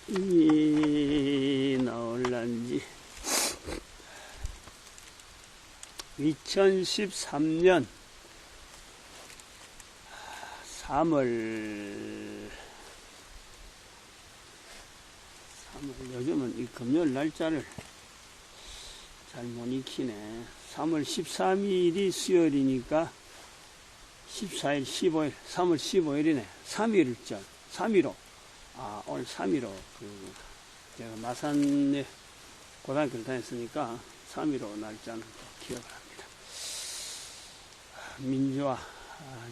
이 나올란지 2013년 3월 요즘은 이 금요일 날짜를 잘 못 익히네. 3월 13일이 수요일이니까 14일, 15일, 3월 15일이네. 3일전, 3.15. 오늘 3.15. 제가 마산에 고등학교를 다녔으니까 3.15 날짜는 기억을 합니다. 민주화,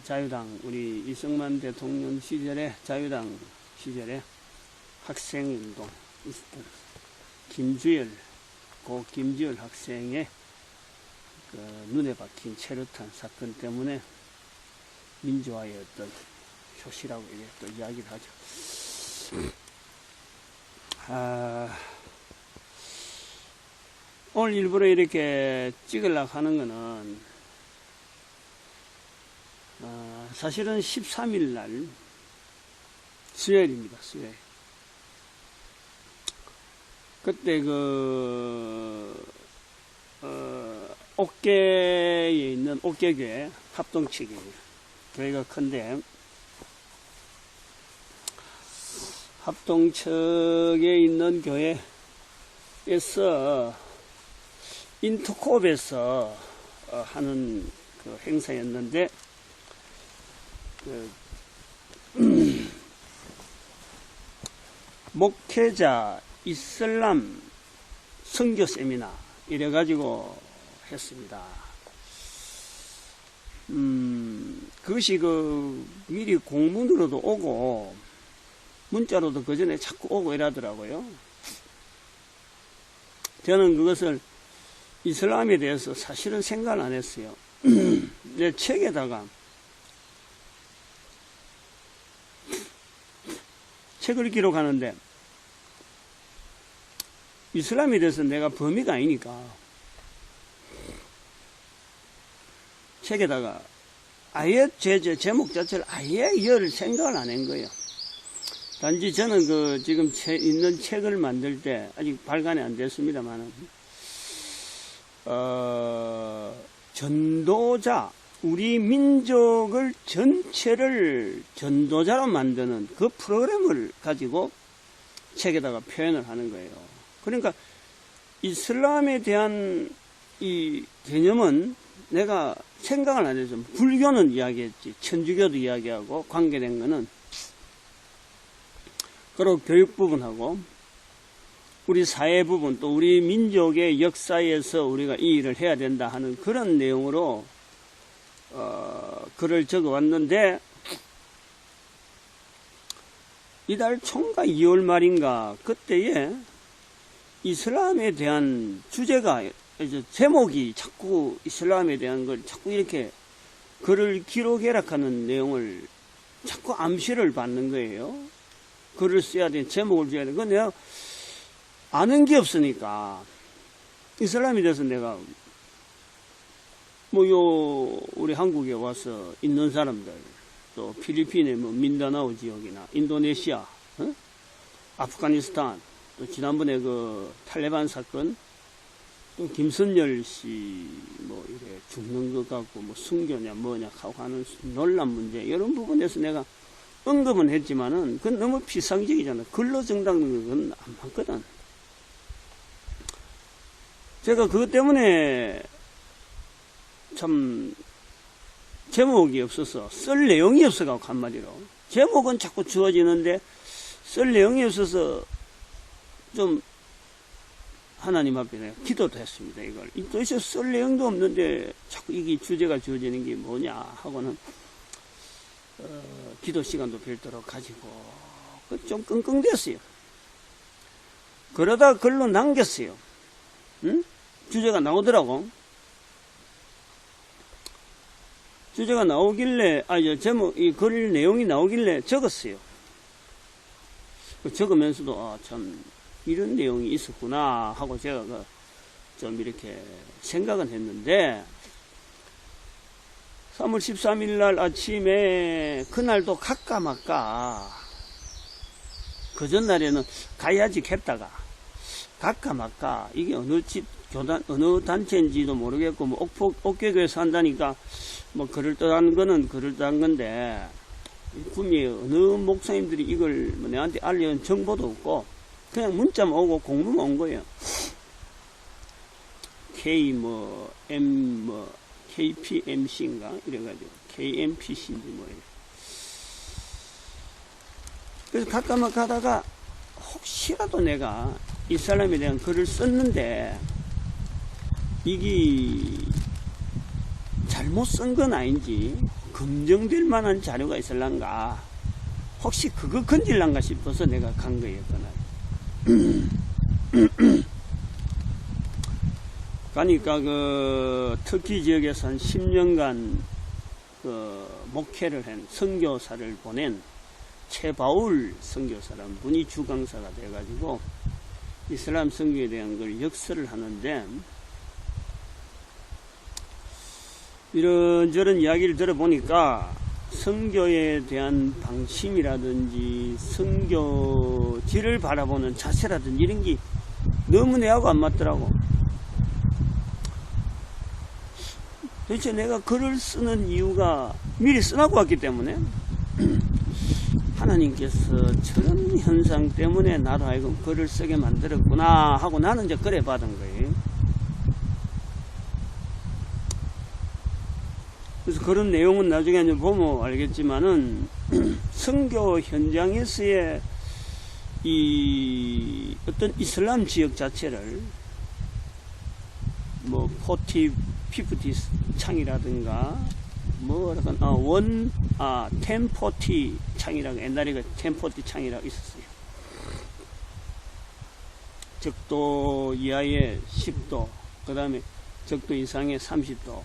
자유당, 우리 이승만 대통령 시절에, 자유당 시절에 학생운동 있었던 고 김주열 학생의 그 눈에 박힌 체류탄 사건 때문에 민주화의 어떤 표시라고 이제 또 이야기를 하죠. 오늘 일부러 이렇게 찍으려고 하는 거는 사실은 13일 날 수요일입니다. 수요일. 그때 옥계에 있는 옥계교회 합동측이에요. 교회가 큰데 합동측에 있는 교회에서 인터콥에서 하는 그 행사였는데 목회자 이슬람 선교 세미나 이래가지고 했습니다. 그것이 미리 공문으로도 오고 문자로도 그 전에 자꾸 오고 이러더라고요. 저는 그것을 이슬람에 대해서 사실은 생각을 안 했어요. 내 책에다가 책을 기록하는데 이슬람에 대해서 내가 범위가 아니니까 책에다가 아예 제목 자체를 아예 열 생각을 안 한 거예요. 단지 저는 지금 있는 책을 만들 때 아직 발간이 안 됐습니다만 전도자, 우리 민족을 전체를 전도자로 만드는 그 프로그램을 가지고 책에다가 표현을 하는 거예요. 그러니까 이슬람에 대한 이 개념은 내가 생각을 안 해서 불교는 이야기했지, 천주교도 이야기하고 관계된 거는 그리고 교육 부분하고 우리 사회 부분 또 우리 민족의 역사에서 우리가 이 일을 해야 된다 하는 그런 내용으로 글을 적어 왔는데 이달 초인가 2월 말인가 그때에 이슬람에 대한 주제가 이제 제목이 자꾸 이슬람에 대한 걸 자꾸 이렇게 글을 기록해라 하는 내용을 자꾸 암시를 받는 거예요. 글을 써야 돼, 제목을 써야 돼. 그건 내가 아는 게 없으니까 이슬람에 대해서 내가 우리 한국에 와서 있는 사람들 또 필리핀의 민다나오 지역이나 인도네시아, 아프가니스탄 또 지난번에 탈레반 사건 또 김선열 씨 이래 죽는 것 같고 순교냐 뭐냐 하고 하는 논란 문제 이런 부분에서 내가 언급은 했지만은 그건 너무 피상적이잖아. 글로 정당는 건 안 맞거든. 제가 그것 때문에 참 제목이 없어서 쓸 내용이 없어가지고 한마디로 제목은 자꾸 주어지는데 쓸 내용이 없어서 좀 하나님 앞에 내가 기도도 했습니다. 이걸 도대체 쓸 내용도 없는데 자꾸 이게 주제가 주어지는 게 뭐냐 하고는 기도 시간도 별도로 가지고 좀 끙끙댔어요. 그러다 글로 남겼어요. 주제가 나오더라고. 주제가 나오길래 제목 이 글 내용이 나오길래 적었어요. 적으면서도 참 이런 내용이 있었구나 하고 제가 좀 이렇게 생각은 했는데 3월 13일 날 아침에 그날도 갈까 말까 그 전날에는 가야지 했다가 갈까 말까 이게 어느 집 교단 어느 단체인지도 모르겠고 뭐 옥교교에서 한다니까 뭐 그럴듯한 거는 그럴듯한 건데 분명히 어느 목사님들이 이걸 뭐 내한테 알려준 정보도 없고 그냥 문자만 오고 공문만 온 거예요. K 뭐 M 뭐 KPMC인가 이래가지고 KMPC인지 뭐 이래. 그래서 가까만 가다가 혹시라도 내가 이 사람에 대한 글을 썼는데 이게 잘못 쓴 건 아닌지 검증될 만한 자료가 있을란가 혹시 그거 건질란가 싶어서 내가 간 거예요. 그날 가니까 그 터키 지역에서 한 10년간 그 목회를 한 선교사를 보낸 최바울 선교사라는 분이 주강사가 돼가지고 이슬람 선교에 대한 걸 역설을 하는데 이런저런 이야기를 들어보니까 선교에 대한 방침이라든지 선교지를 바라보는 자세라든지 이런 게 너무 내하고 안 맞더라고. 도대체 내가 글을 쓰는 이유가 미리 써놓고 왔기 때문에 하나님께서 저런 현상 때문에 나도 하여금 글을 쓰게 만들었구나 하고 나는 이제 그래 받은 거예요. 그래서 그런 내용은 나중에 이제 보면 알겠지만은 선교 현장에서의 이 어떤 이슬람 지역 자체를 뭐 50 창이라든가 뭐랄까 1040 창이라고 옛날에 그 1040 창이라고 있었어요. 적도 이하의 10도, 그 다음에 적도 이상의 30도,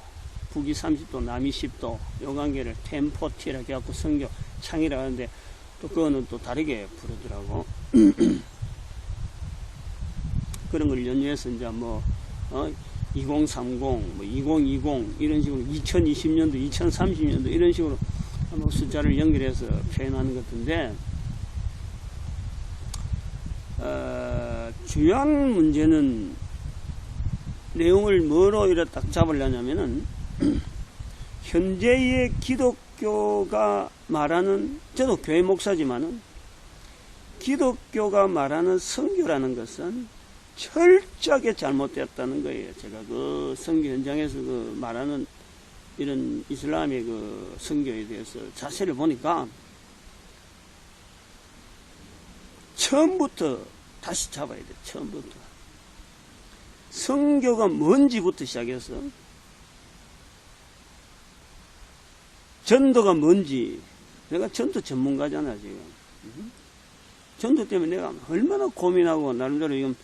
북이 30도, 남이 10도, 요 관계를 1040이라고 해갖고 선교 창이라고 하는데 또 그거는 또 다르게 부르더라고. 그런 걸 연유해서 이제 뭐 2030, 뭐 2020 이런 식으로 2020년도, 2030년도 이런 식으로 뭐 숫자를 연결해서 표현하는 것 같은데 중요한 문제는 내용을 뭐로 이렇게 딱 잡으려냐면은 현재의 기독교가 말하는 저도 교회 목사지만은 기독교가 말하는 선교라는 것은 철저하게 잘못되었다는 거예요. 제가 그 선교 현장에서 그 말하는 이런 이슬람의 그 선교에 대해서 자세를 보니까 처음부터 다시 잡아야 돼. 처음부터 선교가 뭔지부터 시작해서 전도가 뭔지. 내가 전도 전문가잖아 지금. 전도 때문에 내가 얼마나 고민하고 나름대로 지금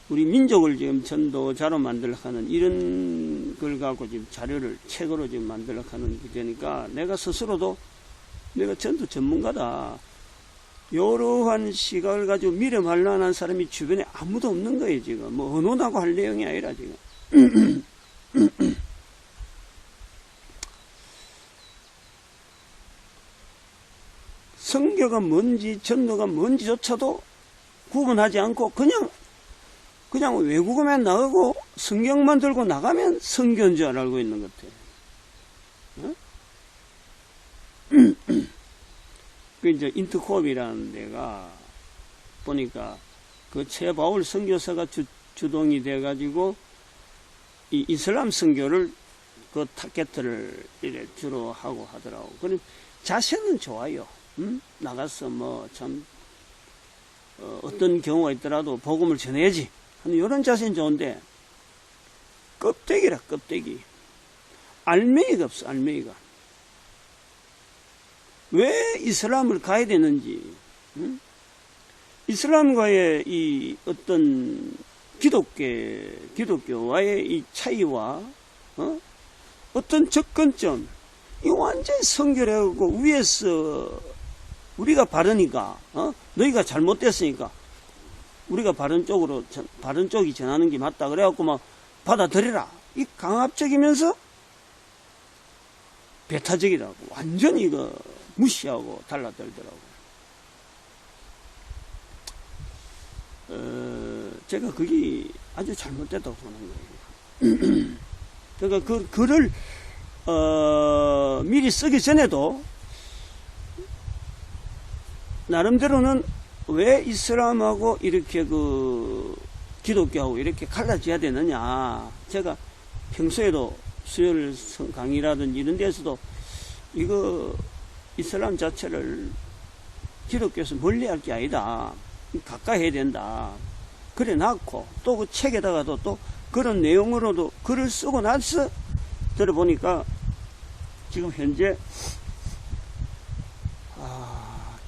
우리 민족을 지금 전도자로 만들려고 하는 이런 걸 갖고 지금 자료를 책으로 지금 만들려고 하는 게 되니까 내가 스스로도 내가 전도 전문가다. 이러한 시각을 가지고 미래할 만한 사람이 주변에 아무도 없는 거예요 지금. 뭐 언론하고 할 내용이 아니라 지금. 선교가 뭔지 전도가 뭔지조차도 구분하지 않고 그냥 외국어만 나가고 성경만 들고 나가면 선교인 줄 알고 있는 것 같아요. 어? 그 이제 인터콥이라는 데가 보니까 그 최바울 선교사가 주동이 돼가지고 이 이슬람 선교를 그 타겟을 이래 주로 하고 하더라고. 그럼 자세는 좋아요. 나가서 뭐 참 어떤 경우가 있더라도 복음을 전해야지 하는 이런 자세는 좋은데 껍데기라 껍데기. 알맹이가 없어. 알맹이가. 왜 이슬람을 가야 되는지, 이슬람과의 이 어떤 기독교와의 이 차이와 어떤 접근점, 이 완전히 성결해갖고 위에서 우리가 바르니까 너희가 잘못됐으니까 우리가 바른 쪽이 전하는 게 맞다 그래갖고 막 받아들여라. 이 강압적이면서 배타적이라고 완전히 이거 무시하고 달라들더라고. 제가 그게 아주 잘못됐다고 보는 거예요. 그러니까 그 글을 미리 쓰기 전에도 나름대로는 왜 이슬람하고 이렇게 그 기독교하고 이렇게 갈라져야 되느냐. 제가 평소에도 수요일 강의라든지 이런 데서도 이거 이슬람 자체를 기독교에서 멀리할 게 아니다. 가까이 해야 된다. 그래 놨고 또 그 책에다가도 또 그런 내용으로도 글을 쓰고 나서 들어보니까 지금 현재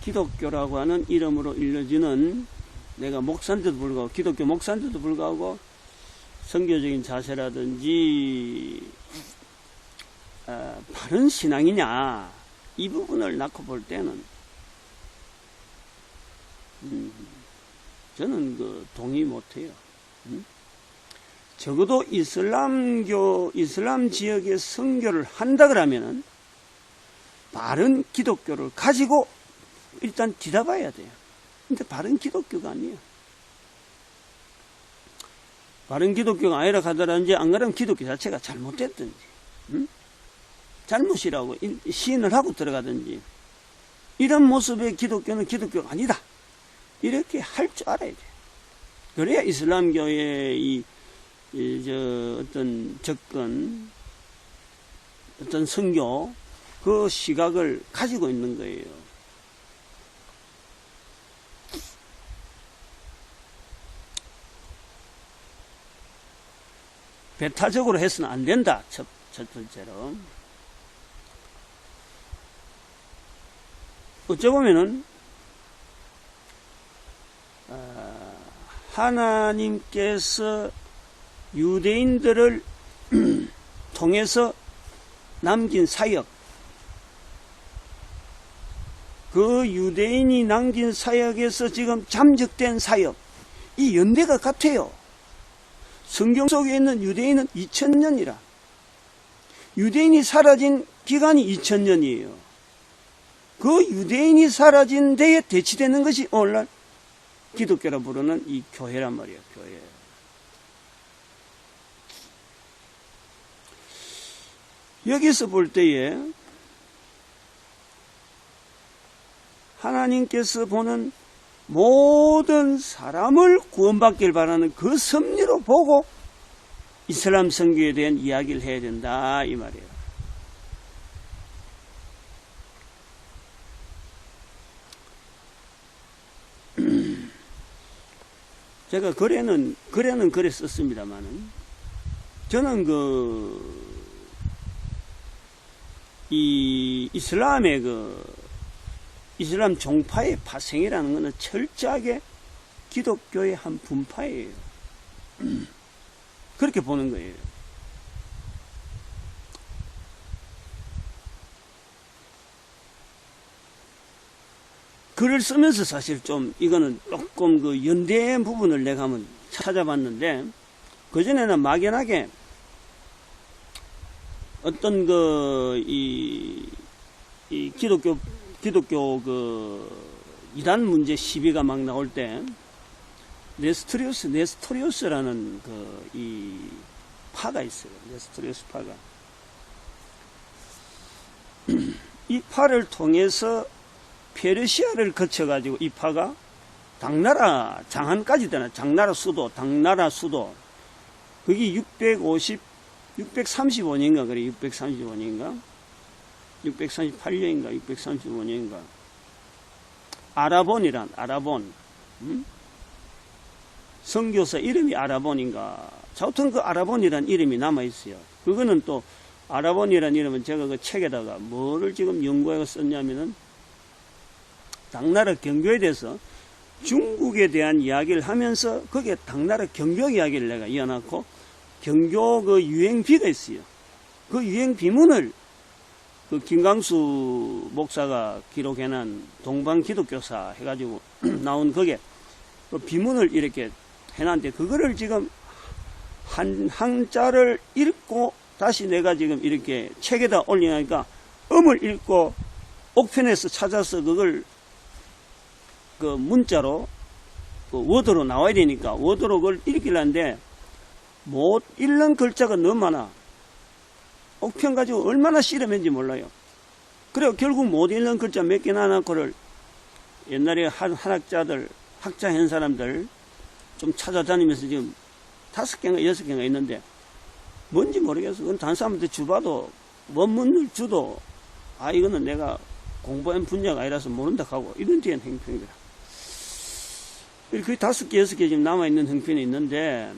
기독교라고 하는 이름으로 일러지는 내가 목사인데도 불구하고 기독교 목사인데도 불구하고 선교적인 자세라든지 바른 신앙이냐 이 부분을 놓고 볼 때는 저는 그 동의 못해요. 적어도 이슬람 지역에 선교를 한다 그러면은 바른 기독교를 가지고 일단 뒤다봐야 돼요. 근데 바른 기독교가 아니에요. 바른 기독교가 아니라 가더라든지 안 그러면 기독교 자체가 잘못됐든지 잘못이라고 시인을 하고 들어가든지 이런 모습의 기독교는 기독교가 아니다. 이렇게 할 줄 알아야 돼요. 그래야 이슬람교의 어떤 접근, 어떤 선교, 그 시각을 가지고 있는 거예요. 배타적으로 해서는 안 된다. 첫 번째로. 어쩌보면은, 하나님께서 유대인들을 통해서 남긴 사역, 그 유대인이 남긴 사역에서 지금 잠적된 사역, 이 연대가 같아요. 성경 속에 있는 유대인은 2000년이라. 유대인이 사라진 기간이 2000년이에요. 그 유대인이 사라진 데에 대치되는 것이 오늘날 기독교라 부르는 이 교회란 말이에요. 교회. 여기서 볼 때에 하나님께서 보는 모든 사람을 구원받길 바라는 그 섭리로 보고 이슬람 선교에 대한 이야기를 해야 된다 이 말이에요. 제가 글에는 글에 썼습니다만은 저는 이 이슬람의 이슬람 종파의 파생이라는 것은 철저하게 기독교의 한 분파예요. 그렇게 보는 거예요. 글을 쓰면서 사실 좀 이거는 조금 그 연대의 부분을 내가 한번 찾아봤는데 그전에는 막연하게 어떤 이 기독교 이단 문제 시비가 막 나올 때 네스토리우스라는 이 파가 있어요. 네스토리우스 파가. 이 파를 통해서 페르시아를 거쳐가지고 이 파가 당나라 장안까지 되나 당나라 수도 그게 635년인가 그래 635년인가 638년인가 635년인가 아라본 선교사 이름이 아라본인가 하여튼 그 아라본이란 이름이 남아있어요. 그거는 또 아라본이란 이름은 제가 그 책에다가 뭐를 지금 연구해서 썼냐면은 당나라 경교에 대해서 중국에 대한 이야기를 하면서 거기에 당나라 경교 이야기를 내가 이어놨고 경교 그 유행비가 있어요. 그 유행비문을 그 김광수 목사가 기록해놓은 동방기독교사 해가지고 나온 거기에 그 비문을 이렇게 해놨는데 그거를 지금 한자를 읽고 다시 내가 지금 이렇게 책에다 올리니까 음을 읽고 옥편에서 찾아서 그걸 그 문자로 그 워드로 나와야 되니까 워드로 그걸 읽으려는데 못 읽는 글자가 너무 많아. 옥편 가지고 얼마나 씨름했는지 몰라요. 그래서 결국 못 읽는 글자 몇 개나 넣고를 옛날에 한학자들, 학자한 사람들 좀 찾아다니면서 지금 5개인가 6개인가 있는데 뭔지 모르겠어. 그건 다른 사람한테 주봐도 원문을 주도 이거는 내가 공부한 분야가 아니라서 모른다 하고 이런 뒤엔 행편이더라. 거의 5개, 6개 지금 남아있는 행편이 있는데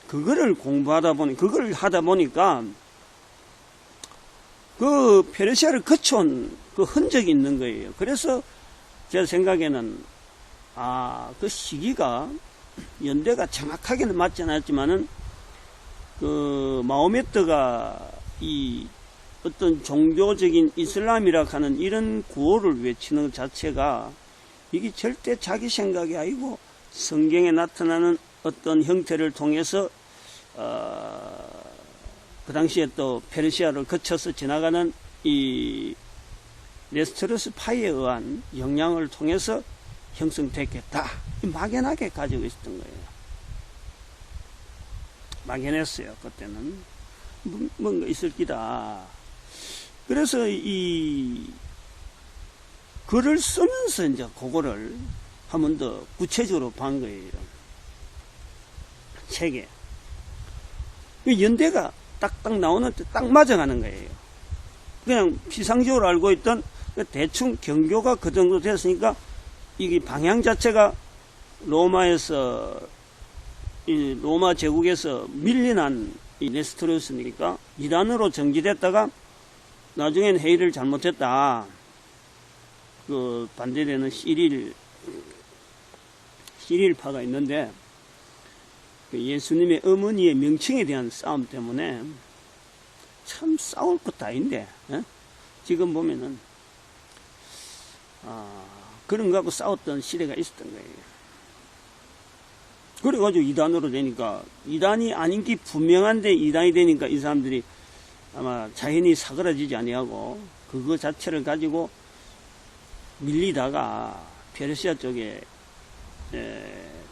그거를 공부하다 보니, 그걸 하다 보니까 그 페르시아를 거쳐온 그 흔적이 있는 거예요. 그래서 제 생각에는 그 시기가 연대가 정확하게는 맞지 않았지만은 그 마호메트가 이 어떤 종교적인 이슬람이라 하는 이런 구호를 외치는 것 자체가 이게 절대 자기 생각이 아니고 성경에 나타나는 어떤 형태를 통해서 그 당시에 또 페르시아를 거쳐서 지나가는 이 네스토르스 파이에 의한 영향을 통해서 형성됐겠다. 막연하게 가지고 있었던 거예요. 막연했어요. 그때는 뭔가 있을 기다. 그래서 이 글을 쓰면서 이제 그거를 한 번 더 구체적으로 본 거예요. 책에. 연대가 딱딱 나오는 때 딱 맞아가는 거예요. 그냥 피상적으로 알고 있던 대충 경교가 그 정도 됐으니까 이게 방향 자체가 로마에서 이 로마 제국에서 밀려난 이 네스토르스니까 이란으로 정지됐다가 나중엔 회의를 잘못했다. 그 반대되는 시릴파가 있는데 그 예수님의 어머니의 명칭에 대한 싸움 때문에 참 싸울 것도 아닌데 지금 보면은 그런 거 갖고 싸웠던 시대가 있었던 거예요. 그래가지고 이단으로 되니까 이단이 아닌 게 분명한데 이단이 되니까 이 사람들이 아마 자연히 사그라지지 아니하고 그거 자체를 가지고 밀리다가 페르시아 쪽에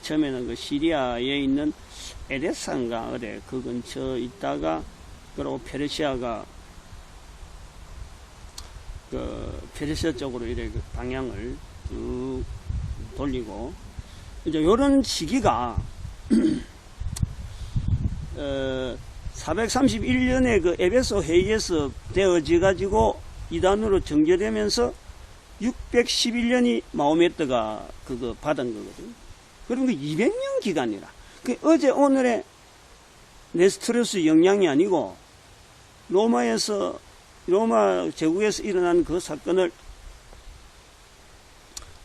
처음에는 그 시리아에 있는 에데사인가 어래 그 근처 있다가 그리고 페르시아가 그 페르시아 쪽으로 이렇게 그 방향을 쭉 돌리고 이제 요런 시기가 431년에 그 에베소 회의에서 되어져 가지고 이단으로 정제되면서 611년이 마호메트가 그거 받은 거거든. 그러니까 200년 기간이라. 그 어제 오늘의 네스토르스 영향이 아니고 로마 제국에서 일어난 그 사건을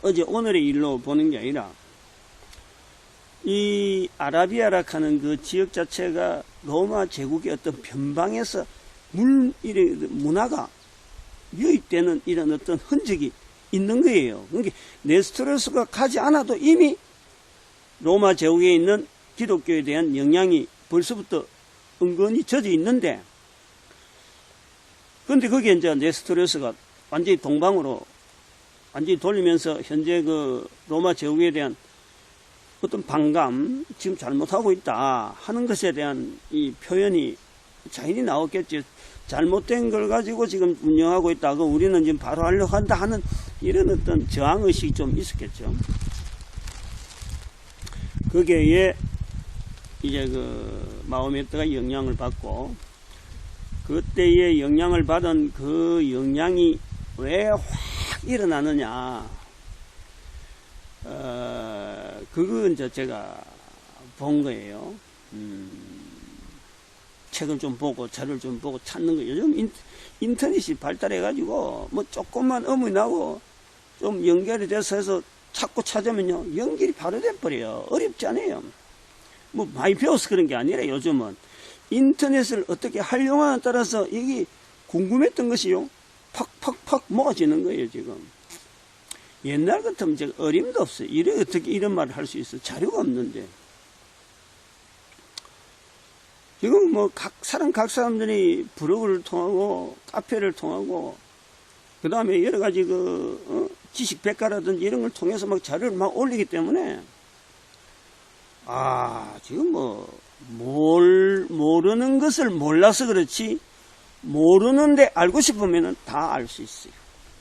어제 오늘의 일로 보는 게 아니라 이 아라비아라 하는 그 지역 자체가 로마 제국의 어떤 변방에서 문화가 유입되는 이런 어떤 흔적이 있는 거예요. 그러니까 네스토르스가 가지 않아도 이미 로마 제국에 있는 기독교에 대한 영향이 벌써부터 은근히 젖어 있는데, 그런데 거기에 이제 네스토르스가 완전히 동방으로 완전히 돌리면서 현재 그 로마 제국에 대한 어떤 반감, 지금 잘못하고 있다 하는 것에 대한 이 표현이 자연히 나왔겠지. 잘못된 걸 가지고 지금 운영하고 있다고 우리는 지금 바로 하려고 한다 하는 이런 어떤 저항의식이 좀 있었겠죠. 거기에 이제 그 마호메트가 영향을 받고, 그때의 영향을 받은 그 영향이 왜 확 일어나느냐, 그거 이제 제가 본 거예요. 책을 좀 보고 자료를 좀 보고 찾는 거예요. 요즘 인터넷이 발달해가지고 뭐 조금만 어문이 나고 좀 연결이 돼서 해서 찾고 찾으면요 연결이 바로 돼버려요. 어렵지 않아요. 뭐 많이 배워서 그런 게 아니라 요즘은 인터넷을 어떻게 활용하느냐에 따라서 이게 궁금했던 것이요 팍팍팍 모아지는 거예요. 지금 옛날 같으면 제가 어림도 없어요. 어떻게 이런 말을 할 수 있어. 자료가 없는데. 지금 뭐 각 사람들이 블로그를 통하고 카페를 통하고 그 다음에 여러 가지 지식 백과라든지 이런 걸 통해서 막 자료를 막 올리기 때문에 지금 모르는 것을 몰라서 그렇지, 모르는데 알고 싶으면 다 알 수 있어요.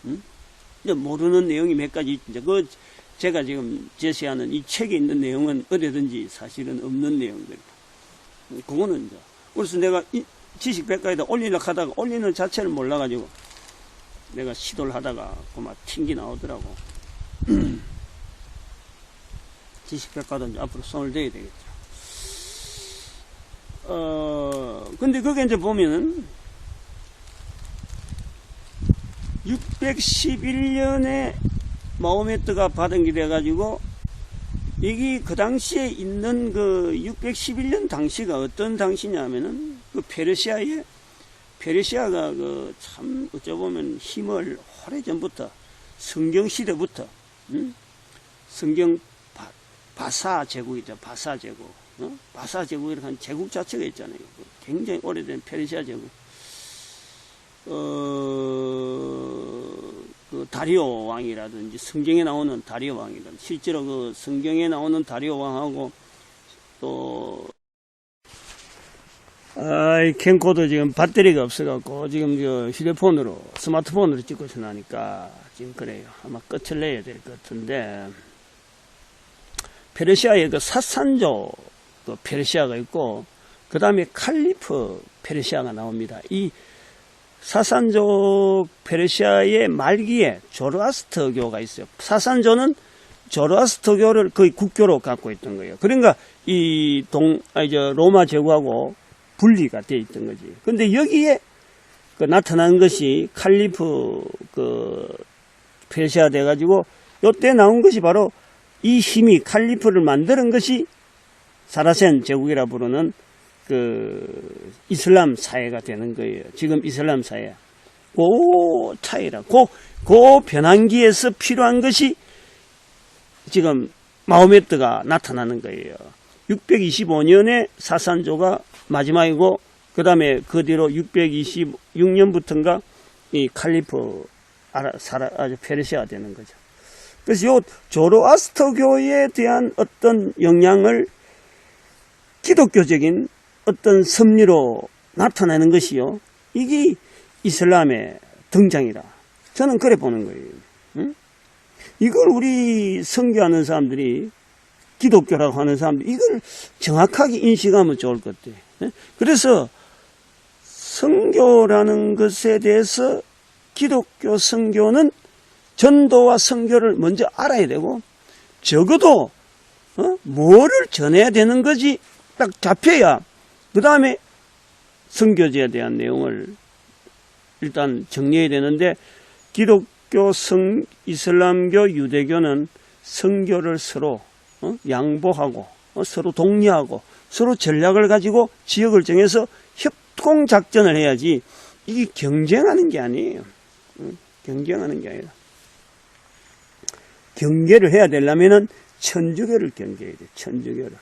응? 이제 모르는 내용이 몇 가지 있죠. 제가 지금 제시하는 이 책에 있는 내용은 어디든지 사실은 없는 내용들. 그거는 이제. 그래서 내가 지식백과에다 올리려고 하다가 올리는 자체를 몰라가지고 내가 시도를 하다가 그만 튕기 나오더라고. 지식백과도 이제 앞으로 손을 대야 되겠죠. 근데 그게 이제 보면은 611년에 마호메트가 받은 게 돼가지고, 이게 그 당시에 있는 그 611년 당시가 어떤 당시냐면은, 그 페르시아가 그 참 어쩌보면 힘을 오래전부터, 성경시대부터, 성경 바사 제국이죠. 바사 제국. 바사 제국이라는 한 제국 자체가 있잖아요. 굉장히 오래된 페르시아 제국. 그 다리오 왕이라든지 성경에 나오는 다리오 왕이라든지 실제로 그 성경에 나오는 다리오 왕하고 또 캠코더 지금 배터리가 없어갖고 지금 저 휴대폰으로 스마트폰으로 찍고 있으니까 지금 그래요. 아마 끝을 내야 될 것 같은데, 페르시아의 그 사산조 그 페르시아가 있고 그 다음에 칼리프 페르시아가 나옵니다. 이 사산족 페르시아의 말기에 조로아스터교가 있어요. 사산조는 조로아스터교를 거의 국교로 갖고 있던 거예요. 그러니까 로마 제국하고 분리가 되어 있던 거지. 근데 여기에 그 나타난 것이 칼리프 그 페르시아 돼가지고 요때 나온 것이 바로 이 힘이 칼리프를 만드는 것이 사라센 제국이라 부르는 그 이슬람 사회가 되는 거예요. 지금 이슬람 사회. 그 차이라. 그 변환기에서 필요한 것이 지금 마호메트가 나타나는 거예요. 625년에 사산조가 마지막이고, 그 다음에 그 뒤로 626년부터인가 이 칼리프 페르시아가 되는 거죠. 그래서 요 조로아스터교에 대한 어떤 영향을 기독교적인 어떤 섭리로 나타내는 것이요, 이게 이슬람의 등장이라 저는 그래 보는 거예요. 응? 이걸 우리 선교하는 사람들이, 기독교라고 하는 사람들이 이걸 정확하게 인식하면 좋을 것 같아요. 그래서 선교라는 것에 대해서 기독교 선교는 전도와 선교를 먼저 알아야 되고, 적어도 뭐를 전해야 되는 거지 딱 잡혀야 그 다음에 선교제에 대한 내용을 일단 정리해야 되는데, 기독교, 이슬람교, 유대교는 선교를 서로 양보하고 서로 독려하고 서로 전략을 가지고 지역을 정해서 협공작전을 해야지, 이게 경쟁하는 게 아니에요. 경쟁하는 게 아니라 경계를 해야 되려면은 천주교를 경계해야 돼. 천주교를.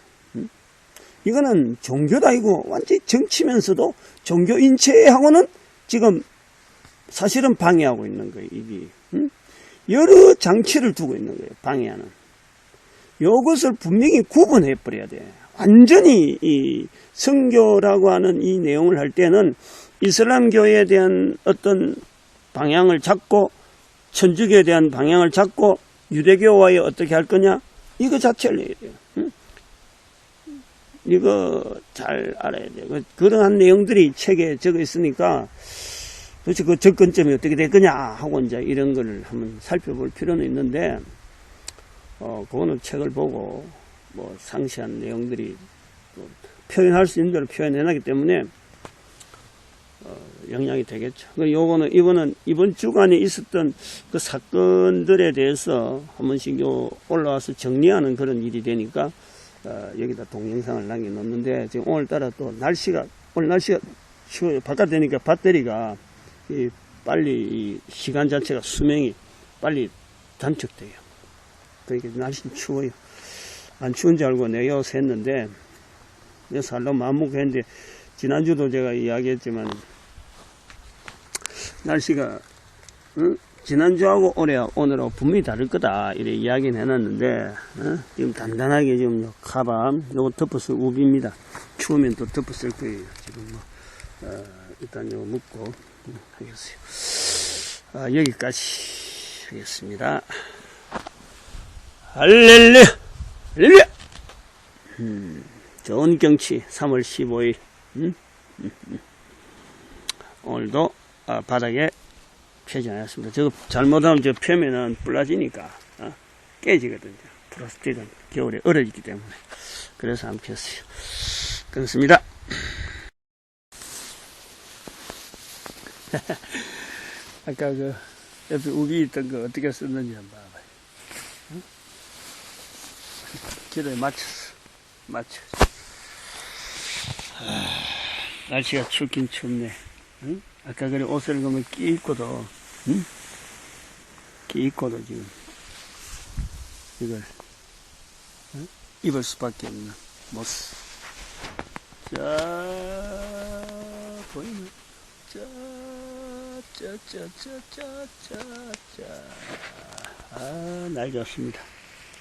이거는 종교도 아니고 완전히 정치면서도 종교 인체하고는 지금 사실은 방해하고 있는 거예요. 이게 여러 장치를 두고 있는 거예요. 방해하는. 이것을 분명히 구분해 버려야 돼. 완전히 이 선교라고 하는 이 내용을 할 때는 이슬람교에 대한 어떤 방향을 잡고, 천주교에 대한 방향을 잡고, 유대교와의 어떻게 할 거냐, 이거 자체를 해야 돼요. 이거 잘 알아야 돼요. 그러한 내용들이 책에 적어 있으니까 도대체 그 접근점이 어떻게 될 거냐 하고 이제 이런 거를 한번 살펴볼 필요는 있는데, 그거는 책을 보고 뭐 상세한 내용들이 표현할 수 있는 대로 표현해놨기 때문에 영향이 되겠죠. 이번 주간에 있었던 그 사건들에 대해서 한 번씩 올라와서 정리하는 그런 일이 되니까 여기다 동영상을 남겨놓는데, 지금 오늘따라 또 오늘 날씨가 추워요. 바깥 되니까 배터리가 빨리 시간 자체가 수명이 빨리 단축돼요. 그러니까 날씨는 추워요. 안 추운 줄 알고 내가 여기서 했는데, 여기서 하려고 마음먹고 했는데, 지난주도 제가 이야기했지만 날씨가 지난주하고 오늘하고 분명히 다를 거다. 이래 이야기는 해놨는데, 지금 단단하게 지금 가방, 요거 덮어쓸 우비입니다. 추우면 또 덮어쓸 거예요. 지금 일단 요거 묶고 하겠어요. 여기까지 하겠습니다. 할렐루야! 할렐루야! 좋은 경치, 3월 15일. 오늘도 바닥에 펴지 않았습니다. 저거 잘못하면 저 펴면은 불나지니까 깨지거든요. 플라스틱은 겨울에 얼어지기 때문에. 그래서 안 폈어요. 끊습니다. 아까 그 옆에 우비 있던 거 어떻게 썼는지 한번 봐봐요. 길에 맞췄어. 날씨가 춥긴 춥네. 응? 아까 그래 옷을 그러면 끼 입고도, 응? 끼 입고도 지금 이걸 입을 수밖에 없는 모습. 자, 보이면 날 좋습니다.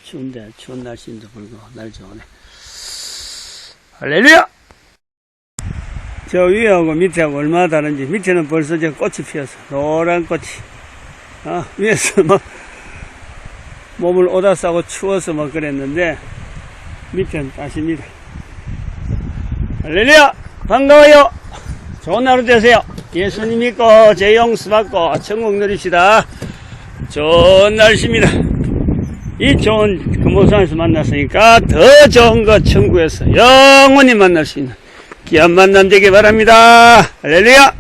추운데 추운 날씨인데 불구하고 날 좋네. 할렐루야! 저 위하고 밑에하고 얼마나 다른지. 밑에는 벌써 저 꽃이 피어서 노란 꽃이 위에서 막 몸을 오다 싸고 추워서 막 그랬는데 밑에는 따십니다. 할렐루야! 반가워요. 좋은 하루 되세요. 예수님 믿고 제 용서 받고 천국 누립시다. 좋은 날씨입니다. 이 좋은 금호산에서 만났으니까 더 좋은 거 천국에서 영원히 만날 수 있는 귀한 만남 되길 바랍니다. 할렐루야!